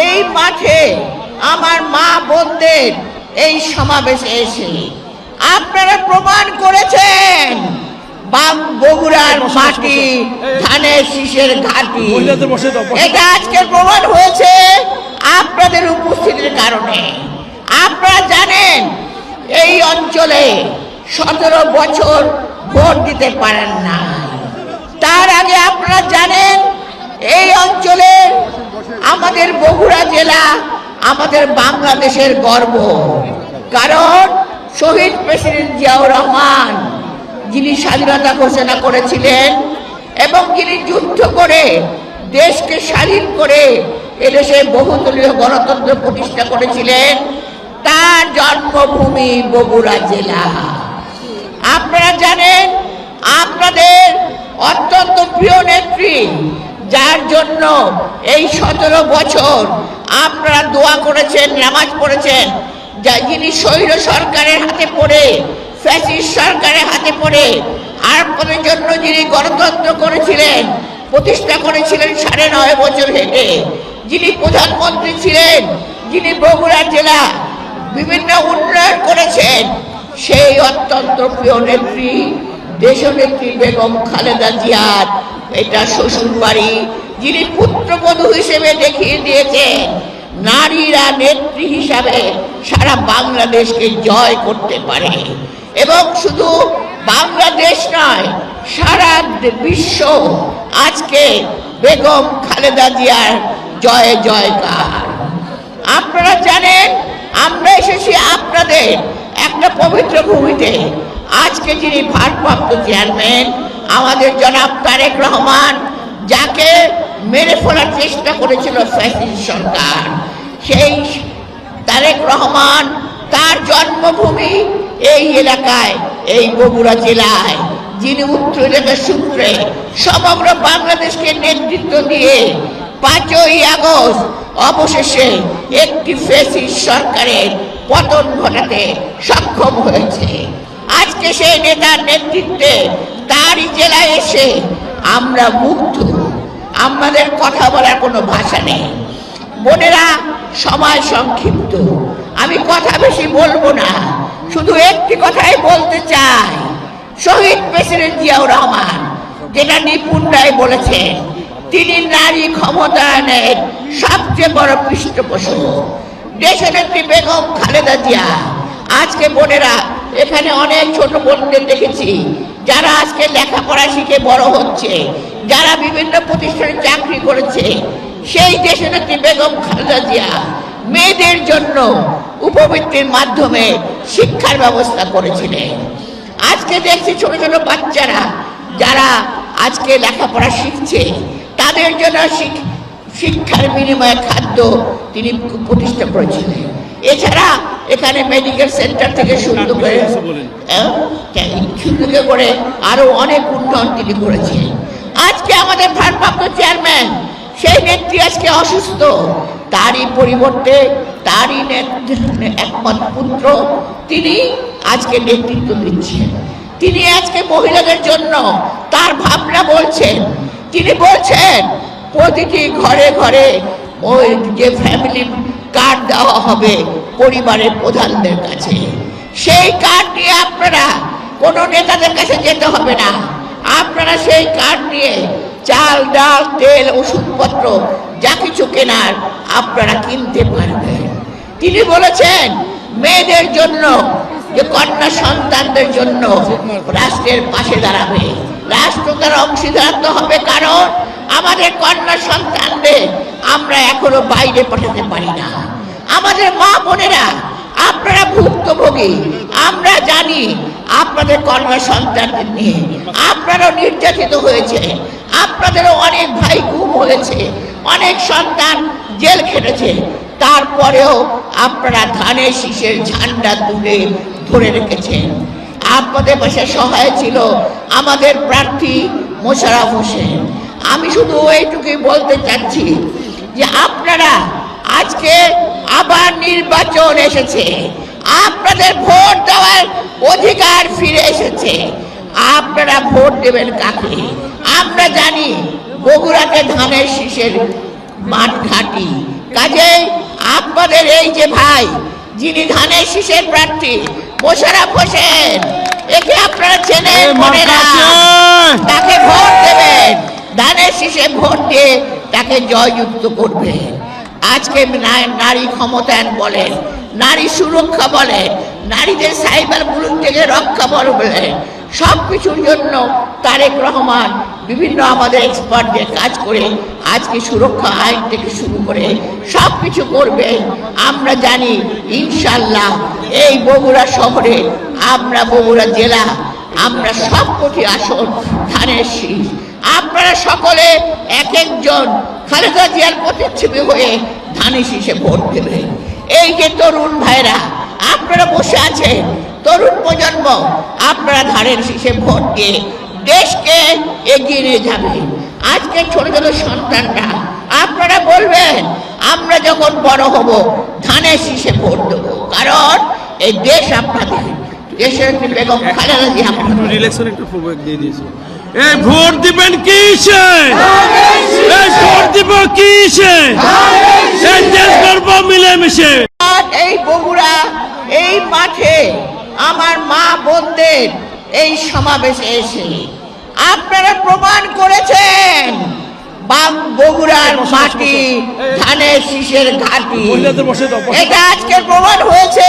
এই মাঠে আমার মা বোনদের এই সমাবেশে এসে আপনারা প্রমাণ করেছেন বগুড়ার মাটি ধানের শীষের ঘাটি। এটা আজকে প্রমাণ হয়েছে আপনাদের উপস্থিতির কারণে। আপনারা জানেন এই অঞ্চলে 17 বছর ভোট দিতে পারেন না। তার আগে আপনারা জানেন এই অঞ্চলের আমাদের বগুড়া জেলা আমাদের বাংলাদেশের গর্ব, কারণ শহীদ প্রেসিডেন্ট জিয়াউর রহমান যিনি স্বাধীনতা ঘোষণা করেছিলেন এবং যিনি যুদ্ধ করে দেশকে স্বাধীন করে এদেশে বহুদলীয় গণতন্ত্র প্রতিষ্ঠা করেছিলেন, তার জন্মভূমি বগুড়া জেলা। আপনারা জানেন আপনাদের অত্যন্ত প্রিয় নেত্রী, যার জন্য এই 17 বছর আপনারা দোয়া করেছেন, নামাজ পড়েছেন, যিনি স্বৈর সরকারের হাতে পড়ে, ফ্যাসিস্ট সরকারের হাতে পড়ে আপনাদের জন্য যিনি গণতন্ত্র করেছিলেন, প্রতিষ্ঠা করেছিলেন 9.5 বছর হেঁটে, যিনি প্রধানমন্ত্রী ছিলেন, যিনি বগুড়া জেলা বিভিন্ন উন্নয়ন করেছেন, সেই অত্যন্ত প্রিয় নেত্রী দেশনেত্রী বেগম খালেদা জিয়ার এটা শ্বশুর বাড়ি, যিনি পুত্রবধূ হিসেবে দেখিয়ে দিয়েছেন নারীরা নেত্রী হিসাবে সারা বাংলাদেশকে জয় করতে পারে। এবং শুধু বাংলাদেশ নয়, সারা বিশ্ব আজকে বেগম খালেদা জিয়ার জয় জয়কার। আপনারা জানেন আমরা এসেছি আপনাদের একটা পবিত্র ভূমিতে। আজকে যিনি ভারপ্রাপ্ত চেয়ারম্যান আমাদের জনাব তারেক রহমান, যাকে মেরে ফেলার চেষ্টা করেছিল ফ্যাসিস্ট সরকার, সেই তারেক রহমান তার জন্মভূমি এই এলাকায়, এই বগুড়া জেলায়, যিনি উত্তর এলাকার সূত্রে সমগ্র বাংলাদেশকে নেতৃত্ব দিয়ে 5ই আগস্ট অবশেষে একটি ফ্যাসিস্ট সরকারের পতন ঘটাতে সক্ষম হয়েছে। আজকে সেই নেতার নেতৃত্বে তারই জেলায় এসে আমরা মুগ্ধ, আমাদের কথা বলার কোনো ভাষা নেই। বোনেরা, সময় সংক্ষিপ্ত, আমি কথা বেশি বলবো না, শুধু একটি কথাই বলতে চাই। শহীদ প্রেসিডেন্ট জিয়াউর রহমান যেটা নিপুণ রায় বলেছেন, তিনি নারী ক্ষমতায়নের সবচেয়ে বড় পৃষ্ঠপোষক। দেশনেত্রী বেগম খালেদা জিয়া, আজকে বোনেরা এখানে অনেক ছোট বোনদের দেখেছি যারা আজকে লেখাপড়া শিখে বড় হচ্ছে, যারা বিভিন্ন প্রতিষ্ঠানে চাকরি করেছে, সেই দেশনেত্রী বেগম খালেদা জিয়া মেয়েদের জন্য উপবৃত্তির মাধ্যমে শিক্ষার ব্যবস্থা করেছিলেন। আজকে দেখছি ছোট ছোট বাচ্চারা যারা আজকে লেখাপড়া শিখছে, তাদের জন্য শিক্ষার বিনিময়ে খাদ্য তিনি প্রতিষ্ঠা করেছিলেন। এছাড়া এখানে মেডিকেল সেন্টার থেকে শুরু করে আরো অনেক উন্নয়ন তিনি করেছেন। আজকে আমাদের ভারপ্রাপ্ত চেয়ারম্যান, সেই নেত্রী আজকে অসুস্থ, তারই পরিবর্তে তারই একমাত্র পুত্র তিনি আজকে নেতৃত্ব দিচ্ছেন। তিনি আজকে মহিলাদের জন্য তার ভাবনা বলছেন। তিনি বলছেন প্রতিটি ঘরে ঘরে ওই যে ফ্যামিলি কার্ড দেওয়া হবে পরিবারের প্রধানদের কাছে, সেই কার্ড নিয়ে আপনারা কোনো নেতাদের কাছে যেতে হবে না, আপনারা সেই কার্ড নিয়ে চাল ডাল তেল ওষুধপত্র যা কিছু কেনার আপনারা কিনতে পারবেন। তিনি বলেছেন মেয়েদের জন্য, যে কন্যা সন্তানদের জন্য রাষ্ট্রের পাশে দাঁড়াবে, রাষ্ট্র তার অংশীদার হবে, কারণ আমাদের কন্যা সন্তানদের আমরা এখনো বাইরে পাঠাতে পারি না। আমাদের মা বোনেরা আপনারা ভুক্তভোগী, আমরা জানি আপনাদের কন্যা সন্তানদের নিয়ে আপনারাও নির্যাতিত হয়েছে, আপনাদেরও অনেক ভাই গুম হয়েছে, অনেক সন্তান জেল খেটেছে, তারপরেও আপনারা ধানের শীষের ঝান্ডা তুলে ধরে রেখেছেন। আপনাদের পাশে সহায় ছিল আমাদের প্রার্থী মোশাররফ হোসেন। আমি শুধু এইটুকুই বলতে চাচ্ছি যে আপনারা আজকে আবার নির্বাচন এসেছে, আপনাদের ভোট দেওয়ার অধিকার ফিরে এসেছে, আপনারা ভোট দেবেন কাকে? আমরা জানি বগুড়াতে ধানের শীষের মাঠ ঘাটি। কাজেই আপনাদের এই যে ভাই যিনি ধানের শীষের প্রার্থী মোশাররফ হোসেন, একে আপনারা চেনেন, তাকে ভোট দেবেন, ধানের শীষে ভোট দিয়ে তাকে জয়যুক্ত করবেন। আজকে নারী ক্ষমতায়ন বলেন, নারী সুরক্ষা বলেন, নারীদের সাইবার বুলিং থেকে রক্ষা বলেন, সব কিছুর জন্য তারেক রহমান বিভিন্ন আমাদের এক্সপার্টদের কাজ করে আজকে সুরক্ষা আইন থেকে শুরু করে সব কিছু করবে। আমরা জানি ইনশাল্লাহ এই বগুড়া শহরে, আমরা বগুড়া জেলা, আমরা সব কোটি আসন ধানের শীষ। আপনারা সকলে এক একজন খালেদা জিয়ার প্রতিচ্ছবি হয়ে ধানের শীষে ভোট দেবেন। এই যে তরুণ ভাইরা আপনারা বসে আছেন, তরুণ প্রজন্ম, আপনারা ধানের শীষে ভোট দিয়ে দেশকে এগিয়ে নিয়ে যাবেন। আজকে ছোট ছোট সন্তানরা আপনারা বলবেন আমরা যখন বড় হব ধানের শীষে ভোট দেবো, কারণ এই দেশ আপনাদের, দেশের বেগম খালেদা জিয়া এই ভোট দিবেন কিসে? এই ভোট দিব কিসে? এই দেশ গর্ব মিলেমিশে। এই বগুড়া এই মাঠে আমার মা বোনদের এই সমাবেশে এসে আপনারা প্রমাণ করেছেন বগুড়ার মাটি ধানের শীষের ঘাটি। এটা আজকে প্রমাণ হয়েছে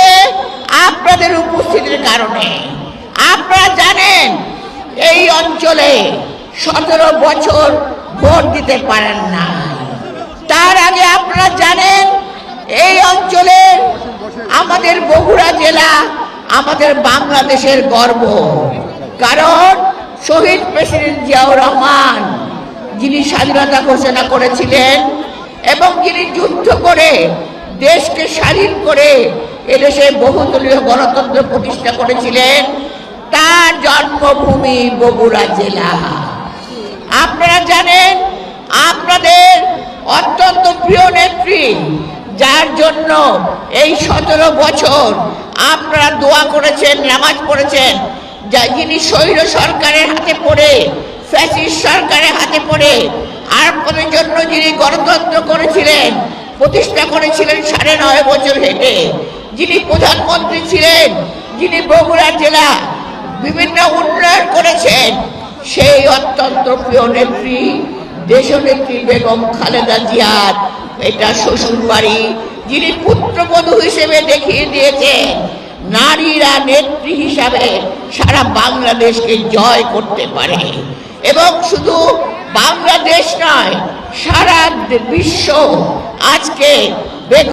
আপনাদের উপস্থিতির কারণে। আপনারা জানেন এই অঞ্চলে 17 বছর ভোট দিতে পারেন না। তার আগে আপনারা জানেন এই অঞ্চলের আমাদের বগুড়া জেলা আমাদের বাংলাদেশের গর্ব, কারণ শহীদ প্রেসিডেন্ট জিয়াউর রহমান যিনি স্বাধীনতা ঘোষণা করেছিলেন এবং যিনি যুদ্ধ করে দেশকে স্বাধীন করে এদেশে বহুদলীয় গণতন্ত্র প্রতিষ্ঠা করেছিলেন, তার জন্মভূমি বগুড়া জেলা। আপনারা জানেন আপনাদের অত্যন্ত প্রিয় নেত্রী, যার জন্য এই 17 বছর আপনারা দোয়া করেছেন, নামাজ পড়েছেন, যিনি স্বৈর সরকারের হাতে পড়ে, ফ্যাসিস্ট সরকারের হাতে পড়ে আপনাদের জন্য যিনি গণতন্ত্র করেছিলেন, প্রতিষ্ঠা করেছিলেন 9.5 বছর হেঁটে, যিনি প্রধানমন্ত্রী ছিলেন, যিনি বগুড়া জেলা বিভিন্ন উন্নয়ন করেছেন, সেই অত্যন্ত প্রিয় নেত্রী দেশনেত্রী বেগম খালেদা জিয়ার এটা শ্বশুর বাড়ি, যিনি পুত্রবধূ হিসেবে দেখিয়ে দিয়েছেন নারীরা নেত্রী হিসাবে সারা বাংলাদেশকে জয় করতে পারে। এবং শুধু বাংলাদেশ নয়, সারা বিশ্ব আজকে